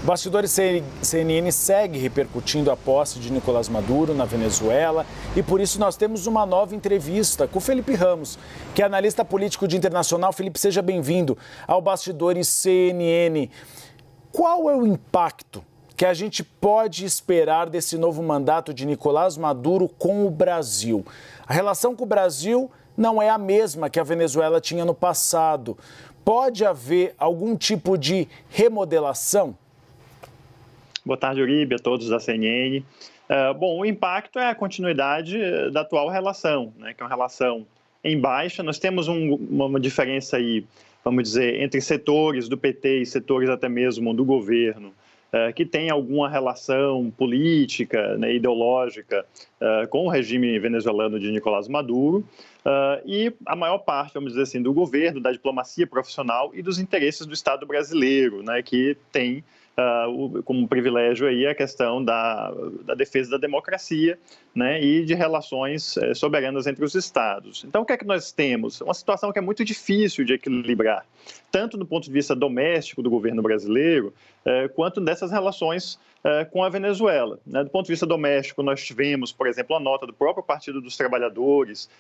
O bastidor CNN segue repercutindo a posse de Nicolás Maduro na Venezuela e por isso nós temos uma nova entrevista com o Felipe Ramos, que é analista político de internacional. Felipe, seja bem-vindo ao Bastidores CNN. Qual é o impacto que a gente pode esperar desse novo mandato de Nicolás Maduro com o Brasil? A relação com o Brasil não é a mesma que a Venezuela tinha no passado. Pode haver algum tipo de remodelação? Boa tarde, Uribe, a todos da CNN. Bom, o impacto é a continuidade da atual relação, né, que é uma relação em baixa. Nós temos uma diferença aí, vamos dizer, entre setores do PT e setores até mesmo do governo, que tem alguma relação política, né, ideológica com o regime venezuelano de Nicolás Maduro, e a maior parte, vamos dizer assim, do governo, da diplomacia profissional e dos interesses do Estado brasileiro, né, que tem como privilégio aí a questão da defesa da democracia, né, e de relações soberanas entre os estados. Então, o que é que nós temos? Uma situação que é muito difícil de equilibrar, tanto do ponto de vista doméstico do governo brasileiro, quanto dessas relações com a Venezuela. Do ponto de vista doméstico, nós tivemos, por exemplo, a nota do próprio Partido dos Trabalhadores,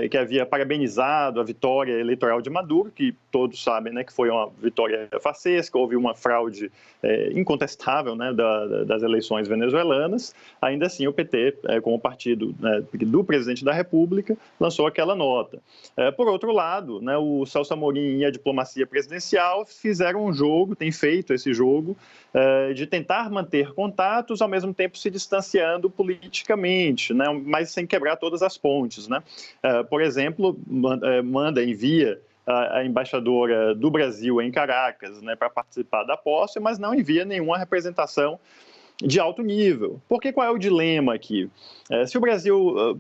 que havia parabenizado a vitória eleitoral de Maduro, que todos sabem, né, que foi uma vitória farsesca, houve uma fraude incontestável, né, das eleições venezuelanas. Ainda assim, o PT, como partido, né, do presidente da República, lançou aquela nota. Por outro lado, né, o Celso Amorim e a diplomacia presidencial fizeram um jogo, têm feito esse jogo, de tentar manter contatos, ao mesmo tempo se distanciando politicamente, né, mas sem quebrar todas as pontes, né? Por exemplo, envia a embaixadora do Brasil em Caracas, né, para participar da posse, mas não envia nenhuma representação de alto nível. Porque qual é o dilema aqui? Se o Brasil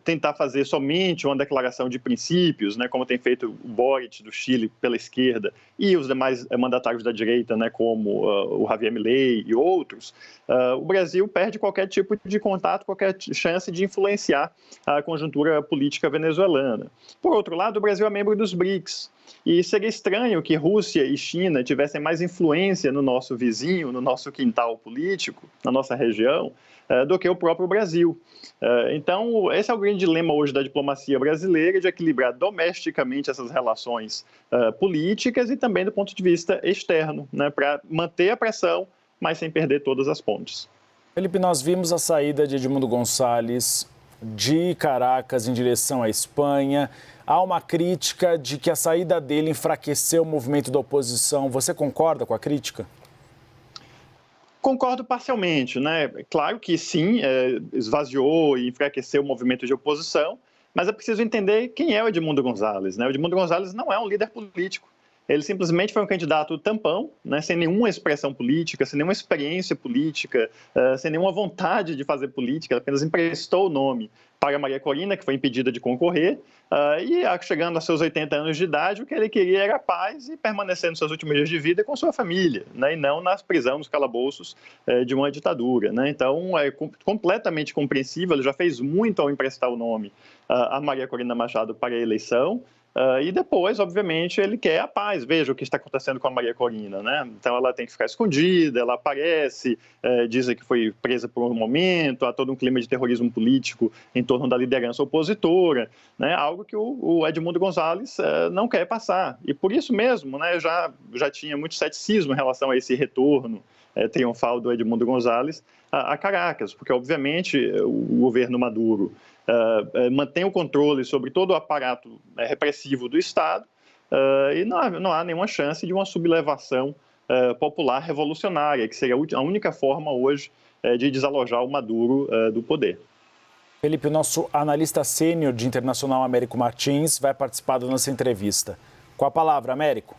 tentar fazer somente uma declaração de princípios, né, como tem feito o Boric do Chile pela esquerda e os demais mandatários da direita, né, como o Javier Milei e outros, o Brasil perde qualquer tipo de contato, qualquer chance de influenciar a conjuntura política venezuelana. Por outro lado, o Brasil é membro dos BRICS. E seria estranho que Rússia e China tivessem mais influência no nosso vizinho, no nosso quintal político, na nossa região, do que o próprio Brasil. Então, esse é o grande dilema hoje da diplomacia brasileira, de equilibrar domesticamente essas relações políticas e também do ponto de vista externo, né, para manter a pressão, mas sem perder todas as pontes. Felipe, nós vimos a saída de Edmundo Gonçalves de Caracas em direção à Espanha. Há uma crítica de que a saída dele enfraqueceu o movimento da oposição. Você concorda com a crítica? Concordo parcialmente, né? Claro que sim, esvaziou e enfraqueceu o movimento de oposição, mas é preciso entender quem é o Edmundo Gonçalves, né? O Edmundo Gonçalves não é um líder político. Ele simplesmente foi um candidato tampão, né, sem nenhuma expressão política, sem nenhuma experiência política, sem nenhuma vontade de fazer política, ele apenas emprestou o nome para Maria Corina, que foi impedida de concorrer, e chegando aos seus 80 anos de idade, o que ele queria era paz e permanecer nos seus últimos dias de vida com sua família, né, e não nas prisões, nos calabouços de uma ditadura, né? Então, é completamente compreensível, ele já fez muito ao emprestar o nome a Maria Corina Machado para a eleição, e depois, obviamente, ele quer a paz. Veja o que está acontecendo com a Maria Corina, né? Então, ela tem que ficar escondida, ela aparece, dizem que foi presa por um momento, há todo um clima de terrorismo político em torno da liderança opositora, né? Algo que o Edmundo Gonçalves não quer passar. E por isso mesmo, né, já tinha muito ceticismo em relação a esse retorno triunfal do Edmundo Gonçalves a Caracas, porque, obviamente, o governo Maduro mantém o controle sobre todo o aparato repressivo do Estado e não há nenhuma chance de uma sublevação popular revolucionária, que seria a única forma hoje de desalojar o Maduro do poder. Felipe, o nosso analista sênior de internacional, Américo Martins, vai participar da nossa entrevista. Com a palavra, Américo.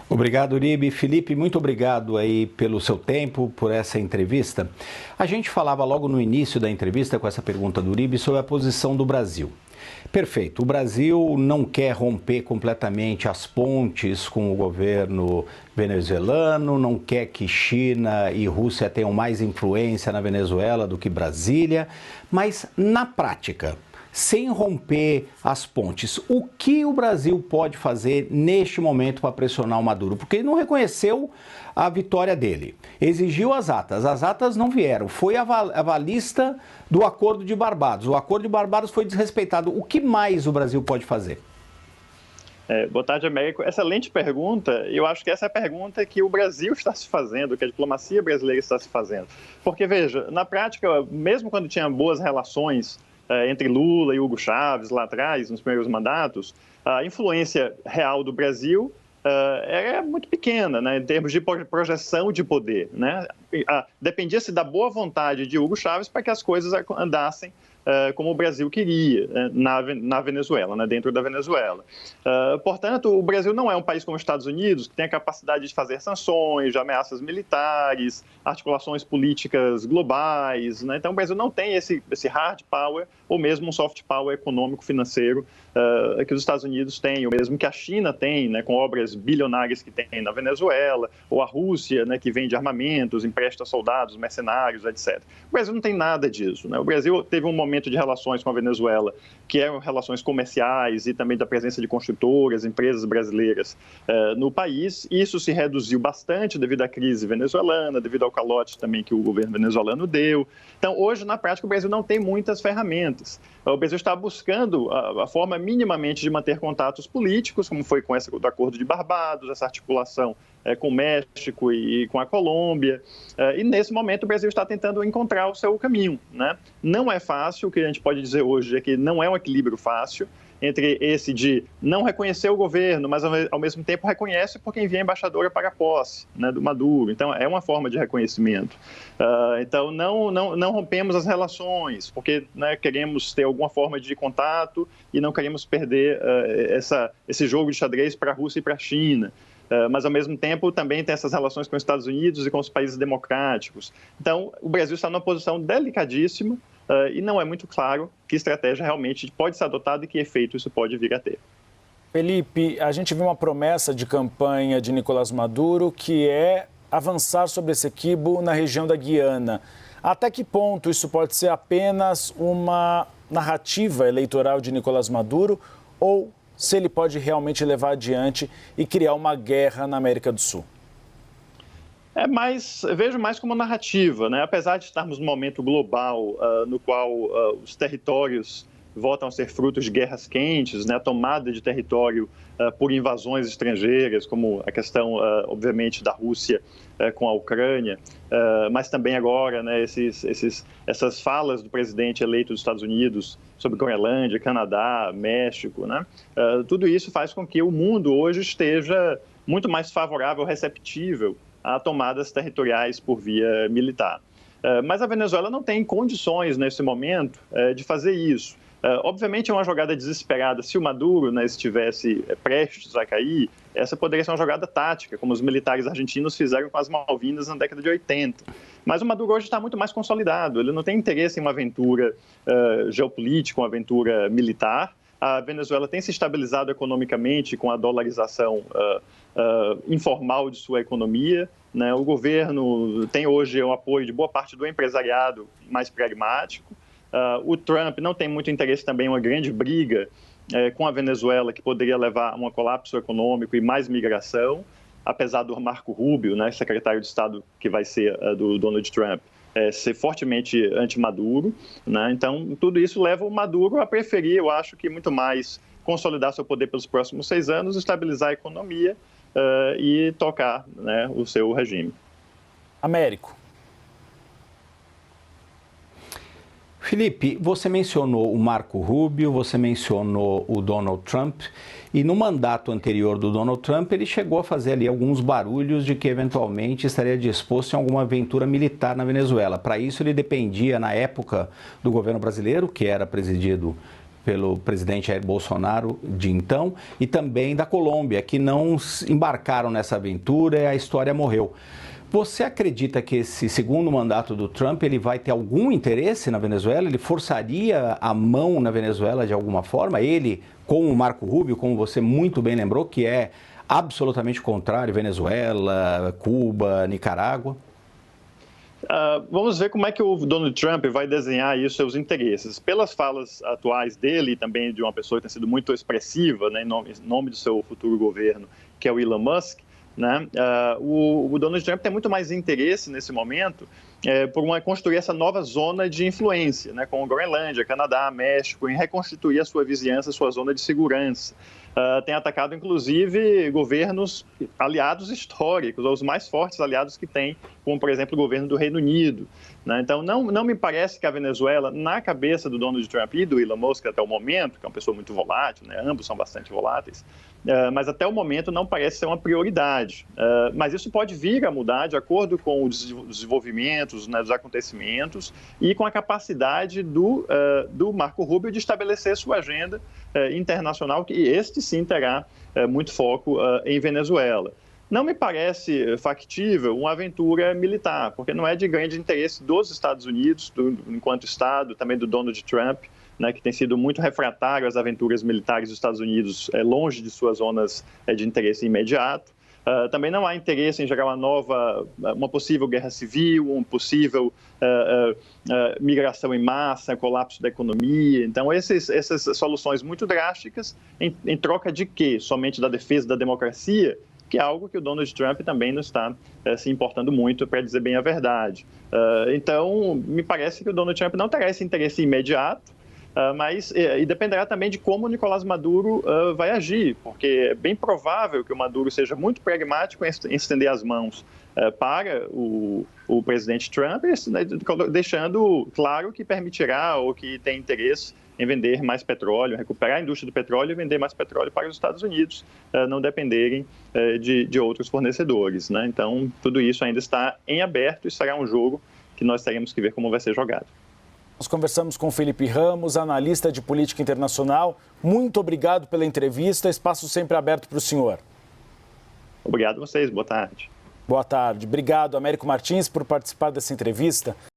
Obrigado, Uribe. Felipe, muito obrigado aí pelo seu tempo, por essa entrevista. A gente falava logo no início da entrevista com essa pergunta do Uribe sobre a posição do Brasil. Perfeito, o Brasil não quer romper completamente as pontes com o governo venezuelano, não quer que China e Rússia tenham mais influência na Venezuela do que Brasília, mas na prática, sem romper as pontes. O que o Brasil pode fazer neste momento para pressionar o Maduro? Porque ele não reconheceu a vitória dele, exigiu as atas não vieram, foi avalista do Acordo de Barbados, o Acordo de Barbados foi desrespeitado. O que mais o Brasil pode fazer? Boa tarde, Américo. Excelente pergunta. Eu acho que essa é a pergunta que o Brasil está se fazendo, que a diplomacia brasileira está se fazendo. Porque, veja, na prática, mesmo quando tinha boas relações entre Lula e Hugo Chávez lá atrás, nos primeiros mandatos, a influência real do Brasil é muito pequena, né, em termos de projeção de poder, né? Dependia-se da boa vontade de Hugo Chávez para que as coisas andassem como o Brasil queria na Venezuela, né, dentro da Venezuela. Portanto, o Brasil não é um país como os Estados Unidos, que tem a capacidade de fazer sanções, de ameaças militares, articulações políticas globais, né? Então, o Brasil não tem esse hard power ou mesmo um soft power econômico, financeiro que os Estados Unidos têm, ou mesmo que a China tem, né, com obras bilionárias que tem na Venezuela, ou a Rússia, né, que vende armamentos, empresta soldados, mercenários, etc. O Brasil não tem nada disso, né? O Brasil teve um momento de relações com a Venezuela, que eram relações comerciais e também da presença de construtoras, empresas brasileiras no país. Isso se reduziu bastante devido à crise venezuelana, devido ao calote também que o governo venezuelano deu. Então, hoje, na prática, o Brasil não tem muitas ferramentas. O Brasil está buscando a forma minimamente de manter contatos políticos, como foi com do Acordo de Barbados, essa articulação com o México e com a Colômbia. E, nesse momento, o Brasil está tentando encontrar o seu caminho, né? Não é fácil, o que a gente pode dizer hoje é que não é um equilíbrio fácil entre esse de não reconhecer o governo, mas, ao mesmo tempo, reconhece porque envia a embaixadora para a posse, né, do Maduro. Então, é uma forma de reconhecimento. Então, não rompemos as relações, porque, né, queremos ter alguma forma de contato e não queremos perder esse jogo de xadrez para a Rússia e para a China. Mas, ao mesmo tempo, também tem essas relações com os Estados Unidos e com os países democráticos. Então, o Brasil está numa posição delicadíssima e não é muito claro que estratégia realmente pode ser adotada e que efeito isso pode vir a ter. Felipe, a gente viu uma promessa de campanha de Nicolás Maduro que é avançar sobre Essequibo na região da Guiana. Até que ponto isso pode ser apenas uma narrativa eleitoral de Nicolás Maduro ou se ele pode realmente levar adiante e criar uma guerra na América do Sul? Vejo mais como narrativa, né? Apesar de estarmos num momento global no qual os territórios voltam a ser frutos de guerras quentes, né? A tomada de território por invasões estrangeiras, como a questão, obviamente, da Rússia com a Ucrânia, mas também agora, né, essas falas do presidente eleito dos Estados Unidos sobre Groenlândia, Canadá, México, né? Tudo isso faz com que o mundo hoje esteja muito mais favorável, receptível a tomadas territoriais por via militar. Mas a Venezuela não tem condições, nesse momento, de fazer isso. Obviamente é uma jogada desesperada. Se o Maduro, né, estivesse prestes a cair, essa poderia ser uma jogada tática, como os militares argentinos fizeram com as Malvinas na década de 80. Mas o Maduro hoje está muito mais consolidado. Ele não tem interesse em uma aventura geopolítica, uma aventura militar. A Venezuela tem se estabilizado economicamente com a dolarização informal de sua economia, né? O governo tem hoje o apoio de boa parte do empresariado mais pragmático. O Trump não tem muito interesse também em uma grande briga com a Venezuela, que poderia levar a um colapso econômico e mais migração, apesar do Marco Rubio, né, secretário de Estado que vai ser do Donald Trump, ser fortemente anti-Maduro, né? Então, tudo isso leva o Maduro a preferir, eu acho que muito mais consolidar seu poder pelos próximos 6 anos, estabilizar a economia e tocar, né, o seu regime. Américo. Felipe, você mencionou o Marco Rubio, você mencionou o Donald Trump, e no mandato anterior do Donald Trump ele chegou a fazer ali alguns barulhos de que eventualmente estaria disposto em alguma aventura militar na Venezuela. Para isso ele dependia, na época, do governo brasileiro, que era presidido pelo presidente Jair Bolsonaro de então, e também da Colômbia, que não embarcaram nessa aventura e a história morreu. Você acredita que esse segundo mandato do Trump ele vai ter algum interesse na Venezuela? Ele forçaria a mão na Venezuela de alguma forma? Ele, com o Marco Rubio, como você muito bem lembrou, que é absolutamente contrário, Venezuela, Cuba, Nicarágua? Vamos ver como é que o Donald Trump vai desenhar aí os seus interesses. Pelas falas atuais dele e também de uma pessoa que tem sido muito expressiva, né, em nome do seu futuro governo, que é o Elon Musk, né, o Donald Trump tem muito mais interesse nesse momento por construir essa nova zona de influência, né, com a Groenlândia, Canadá, México, em reconstituir a sua vizinhança, a sua zona de segurança. Tem atacado, inclusive, governos aliados históricos, ou os mais fortes aliados que tem, como, por exemplo, o governo do Reino Unido. Né? Então, não me parece que a Venezuela, na cabeça do Donald Trump e do Elon Musk até o momento, que é uma pessoa muito volátil, né? Ambos são bastante voláteis, mas até o momento não parece ser uma prioridade. Mas isso pode vir a mudar de acordo com os desenvolvimentos, né, dos acontecimentos e com a capacidade do Marco Rubio de estabelecer sua agenda internacional, que este sim terá muito foco em Venezuela. Não me parece factível uma aventura militar, porque não é de grande interesse dos Estados Unidos, enquanto Estado, também do Donald Trump, né, que tem sido muito refratário às aventuras militares dos Estados Unidos, longe de suas zonas de interesse imediato. Também não há interesse em gerar uma possível guerra civil, uma possível migração em massa, colapso da economia. Então, essas soluções muito drásticas, em troca de quê? Somente da defesa da democracia, que é algo que o Donald Trump também não está se importando muito, para dizer bem a verdade. Então, me parece que o Donald Trump não terá esse interesse imediato, mas dependerá também de como o Nicolás Maduro vai agir, porque é bem provável que o Maduro seja muito pragmático em estender as mãos para o presidente Trump, deixando claro que permitirá ou que tem interesse em vender mais petróleo, recuperar a indústria do petróleo e vender mais petróleo para os Estados Unidos, não dependerem de outros fornecedores. Né? Então, tudo isso ainda está em aberto e será um jogo que nós teremos que ver como vai ser jogado. Nós conversamos com Felipe Ramos, analista de política internacional. Muito obrigado pela entrevista. Espaço sempre aberto para o senhor. Obrigado a vocês. Boa tarde. Boa tarde. Obrigado, Américo Martins, por participar dessa entrevista.